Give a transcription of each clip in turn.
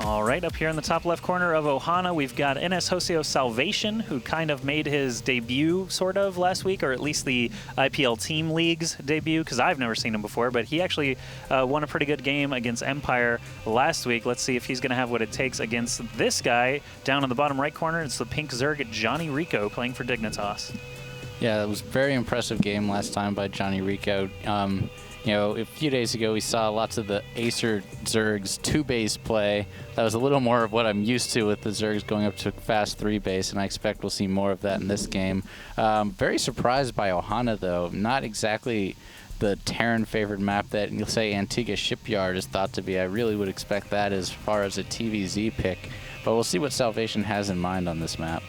All right, up here in the top left corner of Ohana, we've got NsHoSeo.Salvation, who kind of made his debut, sort of, last week, or at least the IPL Team League's debut, because I've never seen him before, but he actually won a pretty good game against Empire last week. Let's see if he's going to have what it takes against this guy down in the bottom right corner. It's the pink Zerg, JonnyREcco, playing for Dignitas. Yeah, it was a very impressive game last time by JonnyREcco. You know, a few days ago we saw lots of the Acer Zergs 2-base play. That was a little more of what I'm used to with the Zergs going up to fast 3-base, and I expect we'll see more of that in this game. Very surprised by Ohana, though. Not exactly the Terran-favored map that you'll say Antigua Shipyard is thought to be. I really would expect that as far as a TVZ pick, but we'll see what Salvation has in mind on this map.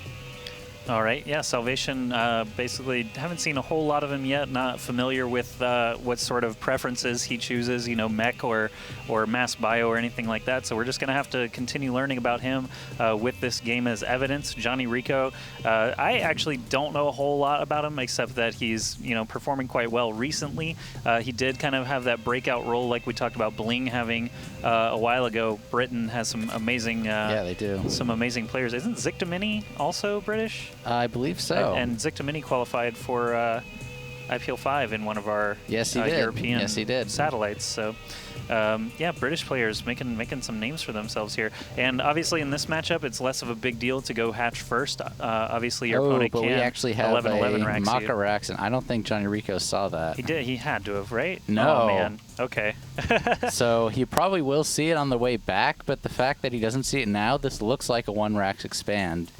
All right, yeah, Salvation, basically haven't seen a whole lot of him yet, not familiar with what sort of preferences he chooses, you know, mech or mass bio or anything like that, so we're just going to have to continue learning about him with this game as evidence. JonnyREcco, I actually don't know a whole lot about him except that he's, you know, performing quite well recently. He did kind of have that breakout role like we talked about Bling having a while ago. Britain has some amazing yeah, they do. Some amazing players. Isn't Zictamini also British? I believe so. And Zictamini qualified for IPL 5 in one of our European satellites. So, yeah, British players making some names for themselves here. And obviously in this matchup, it's less of a big deal to go hatch first. Obviously your opponent can. We actually have 11-11 Maka Rax, and I don't think JonnyREcco saw that. He did. He had to have, right? No. Oh, man. Okay. So he probably will see it on the way back, but the fact that he doesn't see it now, this looks like a 1 Rax expand.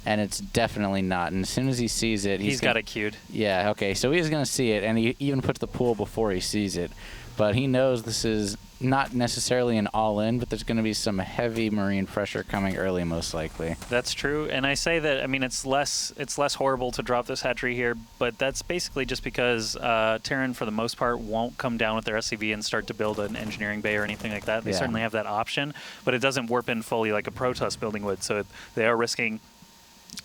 And it's definitely not. And as soon as he sees it, he's got it queued. Yeah, okay. So he's going to see it, and he even puts the pool before he sees it. But he knows this is not necessarily an all-in, but there's going to be some heavy marine pressure coming early, most likely. That's true. And I say that, I mean, it's less horrible to drop this hatchery here, but that's basically just because Terran, for the most part, won't come down with their SCV and start to build an engineering bay or anything like that. They certainly have that option, but it doesn't warp in fully like a Protoss building would. So they are risking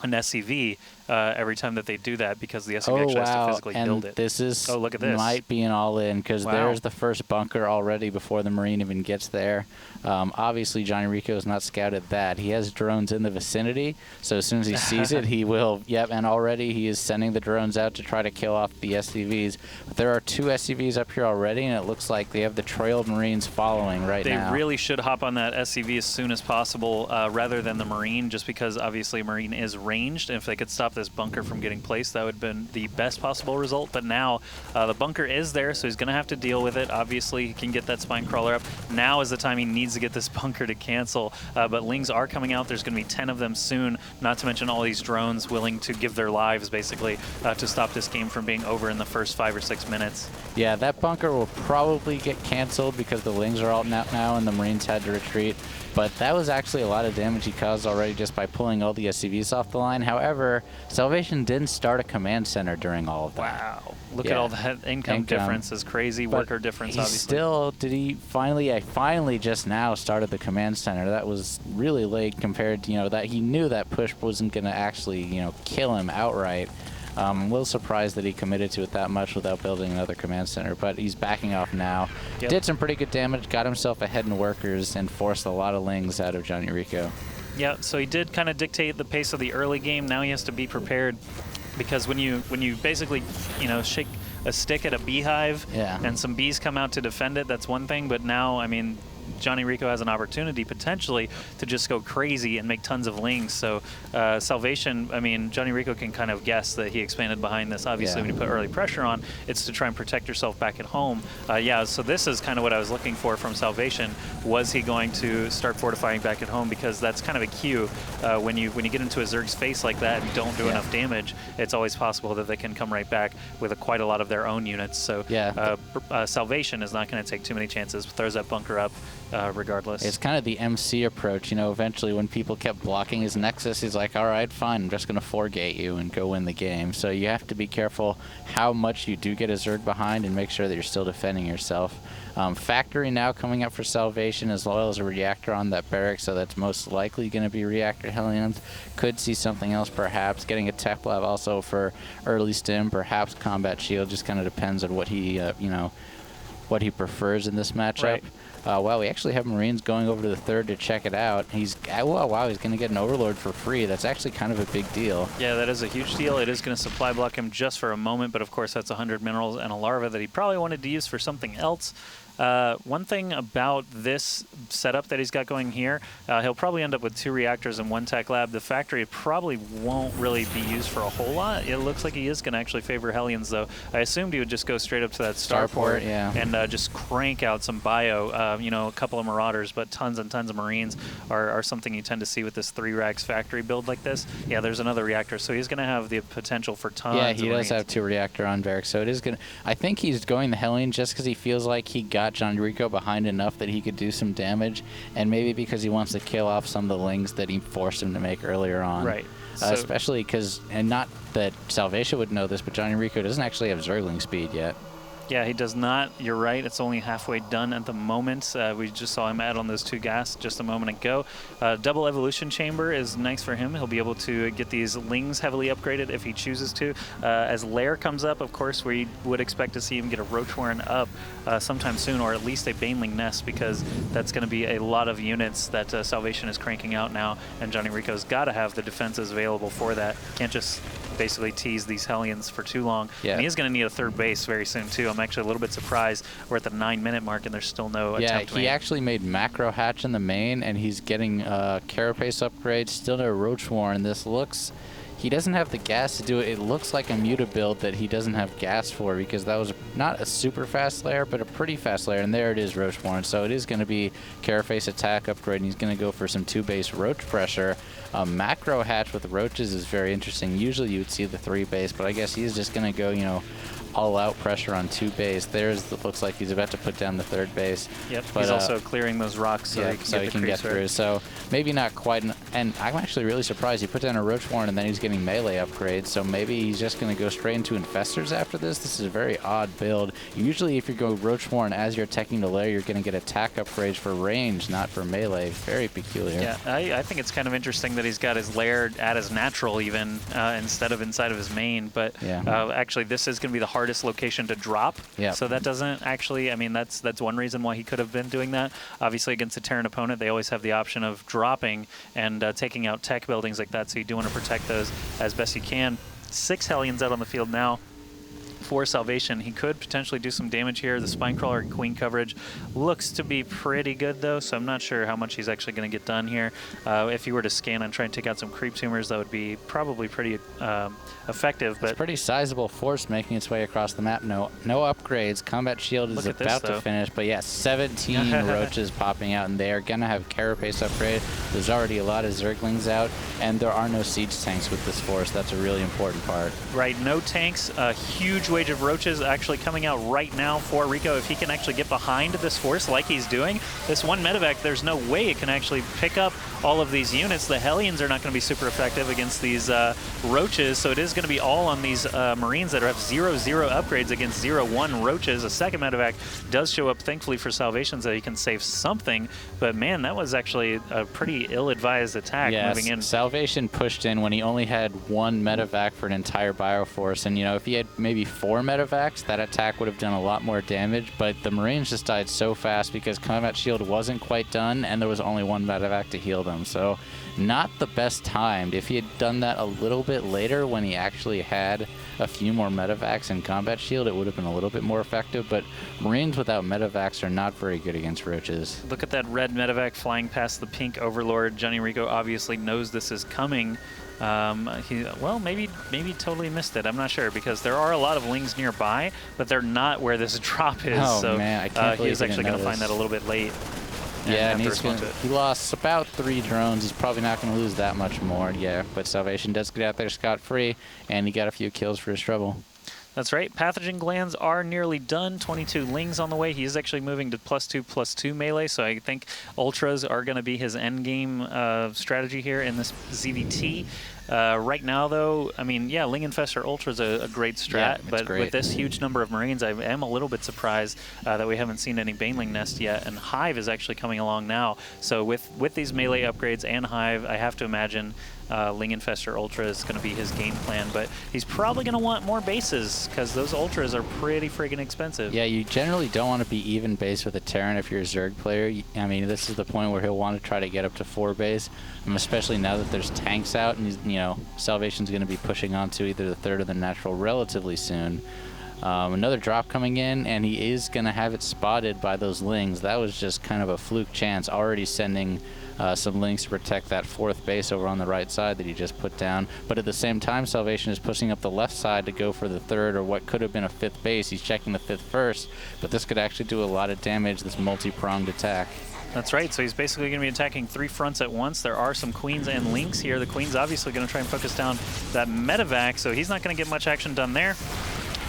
an SCV every time that they do that because the SCV actually has to physically build it. This is look at this. Might be an all-in because there's the first bunker already before the Marine even gets there. Obviously, JonnyREcco has not scouted that. He has drones in the vicinity, so as soon as he sees it, he will. Yep, and already he is sending the drones out to try to kill off the SCVs. But there are 2 SCVs up here already, and it looks like they have the trailed Marines following now. They really should hop on that SCV as soon as possible rather than the Marine, just because obviously Marine is ranged, and if they could stop this bunker from getting placed, that would have been the best possible result. But now the bunker is there, so he's going to have to deal with it. Obviously, he can get that spine crawler up. Now is the time he needs to get this bunker to cancel. But Lings are coming out. There's going to be 10 of them soon, not to mention all these drones willing to give their lives, basically, to stop this game from being over in the first 5 or 6 minutes. Yeah, that bunker will probably get canceled because the Lings are out now and the Marines had to retreat. But that was actually a lot of damage he caused already just by pulling all the SCVs off the line. However, Salvation didn't start a command center during all of that. Wow. Look at all that income difference is crazy. Worker difference, obviously. I finally just now started the command center. That was really late compared to, that he knew that push wasn't going to actually, kill him outright. I'm a little surprised that he committed to it that much without building another command center, but he's backing off now. Yep. Did some pretty good damage, got himself ahead in workers, and forced a lot of Lings out of JonnyREcco. Yeah, so he did kind of dictate the pace of the early game. Now he has to be prepared because when you basically, shake a stick at a beehive and some bees come out to defend it, that's one thing. But now, I mean, JonnyREcco has an opportunity potentially to just go crazy and make tons of Lings. So Salvation, I mean, JonnyREcco can kind of guess that he expanded behind this. Obviously, when you put early pressure on, it's to try and protect yourself back at home. Yeah, so this is kind of what I was looking for from Salvation. Was he going to start fortifying back at home? Because that's kind of a cue. When you get into a Zerg's face like that and don't do enough damage, it's always possible that they can come right back with quite a lot of their own units. So Salvation is not going to take too many chances. Throws that bunker up. Regardless. It's kind of the MC approach, eventually when people kept blocking his Nexus, he's like, all right, fine, I'm just going to 4-gate you and go win the game. So you have to be careful how much you do get a Zerg behind and make sure that you're still defending yourself. Factory now coming up for Salvation as well as a reactor on that barrack, so that's most likely going to be reactor Hellions. Could see something else perhaps. Getting a tech lab also for early stim, perhaps combat shield, just kind of depends on what he, what he prefers in this matchup. Right. Wow, we actually have Marines going over to the 3rd to check it out. He's wow, he's going to get an Overlord for free. That's actually kind of a big deal. Yeah, that is a huge deal. It is going to supply block him just for a moment, but of course that's 100 minerals and a larva that he probably wanted to use for something else. One thing about this setup that he's got going here, he'll probably end up with 2 reactors and 1 tech lab. The factory probably won't really be used for a whole lot. It looks like he is going to actually favor Hellions, though. I assumed he would just go straight up to that starport and just crank out some bio. You know, a couple of Marauders, but tons and tons of Marines are something you tend to see with this 3 racks factory build like this. Yeah, there's another reactor, so he's going to have the potential for tons of Marines. Yeah, he does have 2 reactor on barracks, so it is going to... I think he's going the Hellion just because he feels like he got JonnyREcco behind enough that he could do some damage, and maybe because he wants to kill off some of the lings that he forced him to make earlier on. Right. Especially because, and not that Salvation would know this, but JonnyREcco doesn't actually have Zergling speed yet. Yeah, he does not. You're right. It's only halfway done at the moment. We just saw him add on those 2 gas just a moment ago. Double evolution chamber is nice for him. He'll be able to get these lings heavily upgraded if he chooses to. As Lair comes up, of course, we would expect to see him get a Roach Warren up sometime soon, or at least a Baneling Nest, because that's going to be a lot of units that Salvation is cranking out now, and JonnyREcco's got to have the defenses available for that. Can't just basically tease these Hellions for too long. Yeah. And he is going to need a 3rd base very soon, too. I'm actually a little bit surprised we're at the 9-minute mark and there's still no attempt made. Yeah, he actually made Macro Hatch in the main, and he's getting Carapace upgrades, still no Roach Warren. This looks... He doesn't have the gas to do it. It looks like a Muta build that he doesn't have gas for, because that was not a super fast layer, but a pretty fast layer. And there it is, Roach Warren. So it is going to be Carapace attack upgrade, and he's going to go for some 2-base Roach pressure. Macro Hatch with Roaches is very interesting. Usually you would see the 3-base, but I guess he's just going to go, you know, all-out pressure on 2-base. There's, it looks like he's about to put down the 3rd base. Yep, but he's also clearing those rocks so he can get through. So maybe not quite, and I'm actually really surprised. He put down a Roach Warren and then he's getting melee upgrades, so maybe he's just going to go straight into Infestors after this. This is a very odd build. Usually if you go Roach Warren as you're attacking the lair, you're going to get attack upgrades for range, not for melee. Very peculiar. Yeah, I think it's kind of interesting that he's got his lair at his natural even, instead of inside of his main, but actually this is going to be the hardest location to drop. Yeah. So that doesn't actually, I mean, that's one reason why he could have been doing that. Obviously against a Terran opponent, they always have the option of dropping and taking out tech buildings like that, so you do want to protect those as best you can. 6 Hellions out on the field now for Salvation. He could potentially do some damage here. The Spinecrawler and Queen coverage looks to be pretty good, though, so I'm not sure how much he's actually going to get done here. If he were to scan and try and take out some creep tumors, that would be probably pretty effective. But it's a pretty sizable force making its way across the map. No upgrades. Combat Shield is about to finish, but yeah, 17 Roaches popping out, and they are going to have Carapace upgrade. There's already a lot of Zerglings out, and there are no siege tanks with this force. That's a really important part. Right, no tanks. A huge wave of Roaches actually coming out right now for Rico. If he can actually get behind this force like he's doing, this 1 medevac, there's no way it can actually pick up all of these units. The Hellions are not going to be super effective against these Roaches, so it is going to be all on these Marines that have 0-0 upgrades against 0-1 Roaches. A second medevac does show up, thankfully, for Salvation, so he can save something, but man, that was actually a pretty ill-advised attack moving in. Salvation pushed in when he only had 1 medevac for an entire Bioforce, and you know, if he had maybe 4 medevacs, that attack would have done a lot more damage, but the Marines just died so fast because Combat Shield wasn't quite done and there was only 1 medevac to heal them, so not the best timed. If he had done that a little bit later when he actually had a few more medevacs and Combat Shield, it would have been a little bit more effective, but Marines without medevacs are not very good against Roaches. Look at that red medevac flying past the pink Overlord. JonnyREcco obviously knows this is coming. Well, maybe totally missed it. I'm not sure, because there are a lot of lings nearby, but they're not where this drop is. Oh, so man, I can't believe he's actually going to find that a little bit late. Yeah, and he lost about 3 drones. He's probably not going to lose that much more. Yeah, but Salvation does get out there scot-free, and he got a few kills for his trouble. That's right. Pathogen glands are nearly done. 22 lings on the way. He is actually moving to +2/+2 melee, so I think Ultras are going to be his endgame strategy here in this ZVT. Right now, though, I mean, yeah, Ling Infestor Ultra is a great strat, but with this huge number of Marines, I am a little bit surprised that we haven't seen any Baneling Nest yet, and Hive is actually coming along now. So with these melee upgrades and Hive, I have to imagine Ling Infestor Ultra is going to be his game plan, but he's probably going to want more bases because those Ultras are pretty friggin' expensive. Yeah, you generally don't want to be even base with a Terran if you're a Zerg player. I mean, this is the point where he'll want to try to get up to 4 base, especially now that there's tanks out, and you know, Salvation's going to be pushing on to either the 3rd or the natural relatively soon. Another drop coming in, and he is going to have it spotted by those Lings. That was just kind of a fluke chance, already sending some Lings to protect that 4th base over on the right side that he just put down. But at the same time, Salvation is pushing up the left side to go for the 3rd, or what could have been a 5th base. He's checking the 5th first, but this could actually do a lot of damage, this multi-pronged attack. That's right, so he's basically going to be attacking 3 fronts at once. There are some Queens and Lings here. The Queen's obviously going to try and focus down that medevac, so he's not going to get much action done there.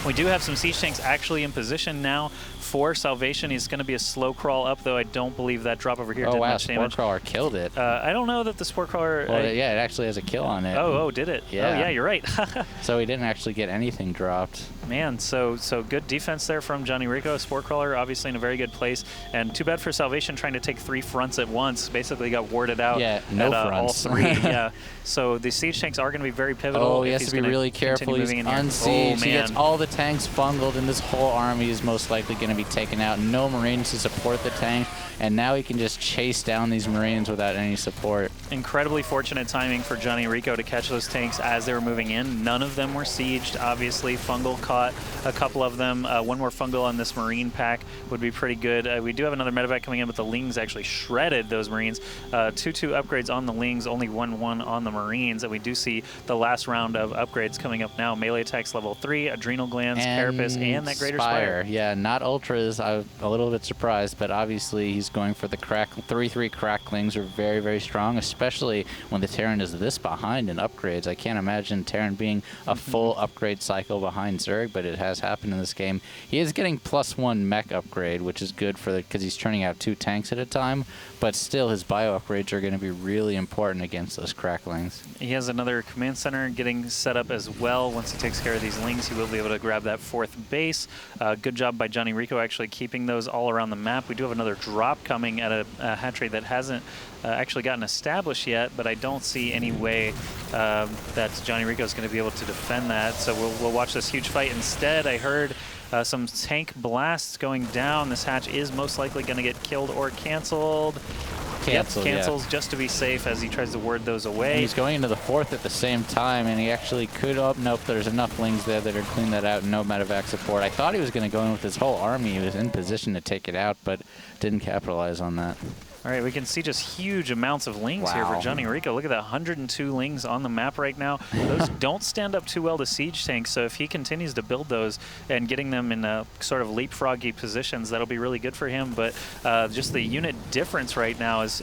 We do have some siege tanks actually in position now for Salvation. He's going to be a slow crawl up, though I don't believe that drop over here did much damage. Spore Crawler killed it. I don't know that the Spore Crawler... Well, yeah, it actually has a kill on it. Oh, did it? Yeah. Oh, yeah, you're right. So he didn't actually get anything dropped. Man, so good defense there from JonnyREcco. Spore Crawler obviously in a very good place, and too bad for Salvation trying to take 3 fronts at once. Basically got warded out. Yeah, no fronts. All 3. Yeah. So the siege tanks are going to be very pivotal. Oh, he has to be really careful. He's unsieged. He gets all the tanks fungled, and this whole army is most likely going to be taken out. No Marines to support the tank, and now he can just chase down these Marines without any support. Incredibly fortunate timing for JonnyREcco to catch those tanks as they were moving in. None of them were sieged, obviously. Fungal caught a couple of them. One more Fungal on this Marine pack would be pretty good. We do have another medevac coming in, but the Lings actually shredded those Marines. 2-2 upgrades on the Lings, only 1-1 on the Marines, and we do see the last round of upgrades coming up now. Melee attacks level 3, Adrenal Glands, Carapace, and that Greater Spire. Yeah, not Ultras. I'm a little bit surprised, but obviously he's going for the 3-3 Cracklings are very, very strong, especially when the Terran is this behind in upgrades. I can't imagine Terran being a full upgrade cycle behind Zerg, but it has happened in this game. He is getting +1 mech upgrade, which is good for because he's turning out 2 tanks at a time, but still his bio upgrades are going to be really important against those Cracklings. He has another command center getting set up as well. Once he takes care of these Lings, he will be able to grab that 4th base. Good job by JonnyREcco actually keeping those all around the map. We do have another drop coming at a hatchery that hasn't actually gotten established yet, but I don't see any way that JonnyREcco is going to be able to defend that. So we'll watch this huge fight instead. I heard some tank blasts going down. This hatch is most likely going to get killed or canceled. Cancels just to be safe as he tries to ward those away. And he's going into the 4th at the same time, and he actually could... Oh, nope, there's enough Lings there that are clean that out. No medevac support. I thought he was going to go in with his whole army. He was in position to take it out, but didn't capitalize on that. All right, we can see just huge amounts of Lings here for JonnyREcco. Look at that, 102 Lings on the map right now. Those don't stand up too well to siege tanks, so if he continues to build those and getting them in sort of leapfroggy positions, that'll be really good for him. But just the unit difference right now is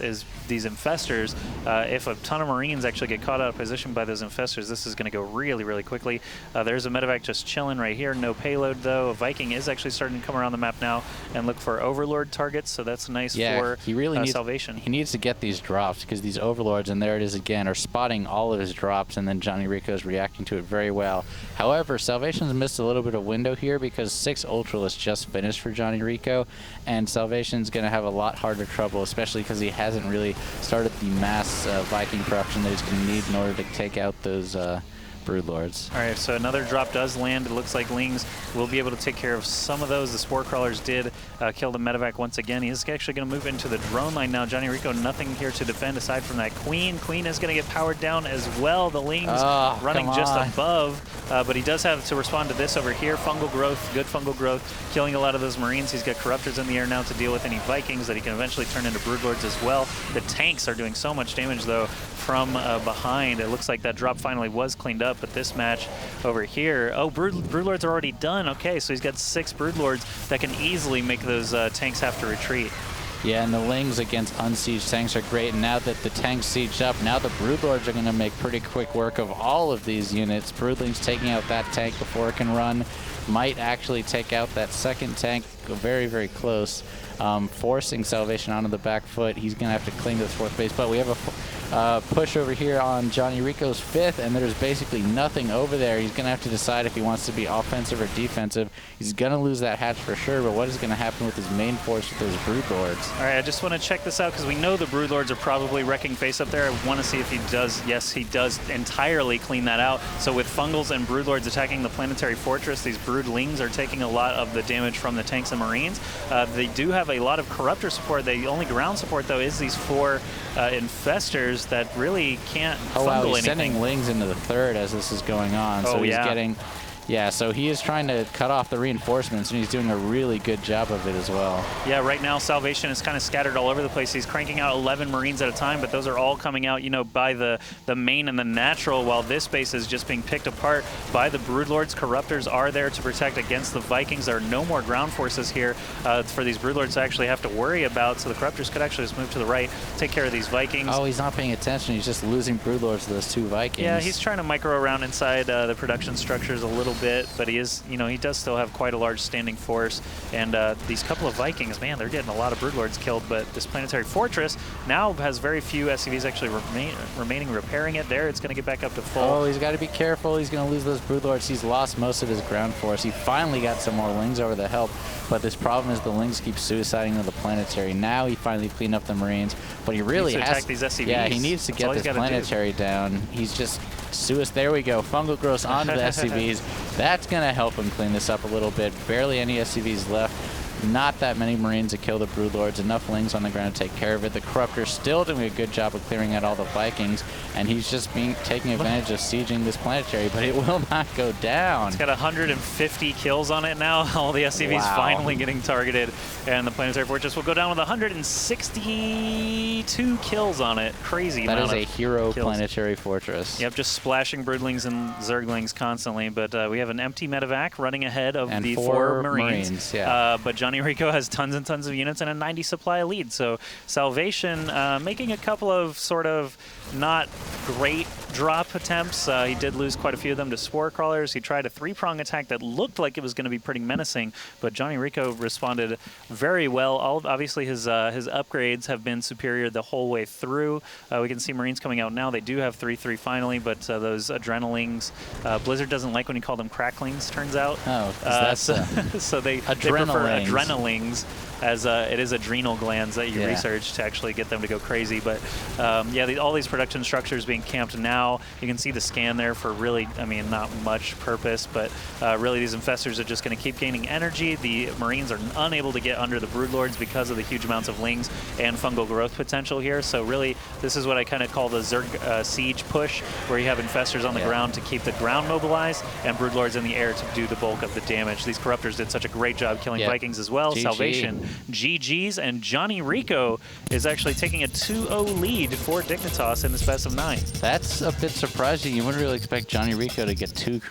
these Infestors. If a ton of Marines actually get caught out of position by those Infestors, this is going to go really, really quickly. There's a medevac just chilling right here. No payload, though. A Viking is actually starting to come around the map now and look for Overlord targets, so that's nice for he really Salvation. He needs to get these drops because these Overlords, and there it is again, are spotting all of his drops, and then JonnyREcco is reacting to it very well. However, Salvation's missed a little bit of window here because 6 Ultralists just finished for JonnyREcco, and Salvation's going to have a lot harder trouble, especially because he hasn't really started the mass Viking production that he's going to need in order to take out those Broodlords. All right, so another drop does land. It looks like Lings will be able to take care of some of those. The Spore Crawlers did kill the medevac once again. He is actually going to move into the drone line now. JonnyREcco, nothing here to defend aside from that Queen. Queen is going to get powered down as well. The Lings running just above, but he does have to respond to this over here. Fungal growth, good fungal growth, killing a lot of those Marines. He's got Corruptors in the air now to deal with any Vikings that he can eventually turn into Broodlords as well. The tanks are doing so much damage, though, from behind. It looks like that drop finally was cleaned up, but this match over here, oh, Broodlords are already done. Okay, so he's got 6 Broodlords that can easily make those tanks have to retreat. Yeah, and the Lings against unsieged tanks are great, and now that the tanks sieged up, now the Broodlords are going to make pretty quick work of all of these units. Broodlings taking out that tank before it can run, might actually take out that 2nd tank, very, very close, forcing Salvation onto the back foot. He's going to have to cling to the 4th base, but we have push over here on JonnyREcco's 5th, and there's basically nothing over there. He's going to have to decide if he wants to be offensive or defensive. He's going to lose that hatch for sure, but what is going to happen with his main force with those Broodlords? All right, I just want to check this out because we know the Broodlords are probably wrecking face up there. I want to see if he does. Yes, he does entirely clean that out. So with Fungals and Broodlords attacking the planetary fortress, these Broodlings are taking a lot of the damage from the tanks and Marines. They do have a lot of Corruptor support. The only ground support, though, is these 4 Infestors that really can't fungal he's anything. Sending Lings into the 3rd as this is going on. So he's getting... Yeah, so he is trying to cut off the reinforcements, and he's doing a really good job of it as well. Yeah, right now Salvation is kind of scattered all over the place. He's cranking out 11 Marines at a time, but those are all coming out, you know, by the main and the natural, while this base is just being picked apart by the Broodlords. Corruptors are there to protect against the Vikings. There are no more ground forces here for these Broodlords to actually have to worry about, so the Corruptors could actually just move to the right, take care of these Vikings. Oh, he's not paying attention. He's just losing Broodlords to those 2 Vikings. Yeah, he's trying to micro around inside the production structures a little bit, but he is, you know, he does still have quite a large standing force. And these couple of Vikings, man, they're getting a lot of Broodlords killed, but this planetary fortress now has very few SCVs actually remaining repairing it. There, it's going to get back up to full. Oh, he's got to be careful. He's going to lose those Broodlords. He's lost most of his ground force. He finally got some more Lings over the help, but this problem is the Lings keep suiciding to the planetary. Now he finally cleaned up the Marines, but he really has to attack these SCVs. Yeah, he needs to get this planetary down. He's just there we go. Fungal growth onto the SCVs. That's going to help him clean this up a little bit. Barely any SCVs left. Not that many Marines to kill the Broodlords. Enough Lings on the ground to take care of it. The Corruptor's still doing a good job of clearing out all the Vikings, and he's just taking advantage of sieging this planetary, but it will not go down. It's got 150 kills on it now. All the SCVs finally getting targeted, and the planetary fortress will go down with 162 kills on it. Crazy amount of That is a hero kills. Planetary fortress. Yep, just splashing Broodlings and Zerglings constantly, but we have an empty medevac running ahead of and the 4 Marines. But JonnyREcco has tons and tons of units and a 90 supply lead. So Salvation making a couple of sort of not great drop attempts. He did lose quite a few of them to Spore Crawlers. He tried a 3-prong attack that looked like it was going to be pretty menacing, but JonnyREcco responded very well. Obviously, his upgrades have been superior the whole way through. We can see Marines coming out now. They do have 3-3 finally, but those Adrenalings, Blizzard doesn't like when you call them Cracklings, turns out. Oh, that's so they prefer Adrenalings, as it is adrenal glands that you research to actually get them to go crazy. But yeah, all these production structures being camped now. You can see the scan there for really, I mean, not much purpose, but really these Infestors are just going to keep gaining energy. The Marines are unable to get under the Broodlords because of the huge amounts of Lings and fungal growth potential here. So really, this is what I kind of call the Zerg siege push, where you have Infestors on the ground to keep the ground mobilized and Broodlords in the air to do the bulk of the damage. These Corruptors did such a great job killing Vikings as well. Salvation, GG's, and JonnyREcco is actually taking a 2-0 lead for Dignitas in this best of 9. That's a bit surprising. You wouldn't really expect JonnyREcco to get 2 Korean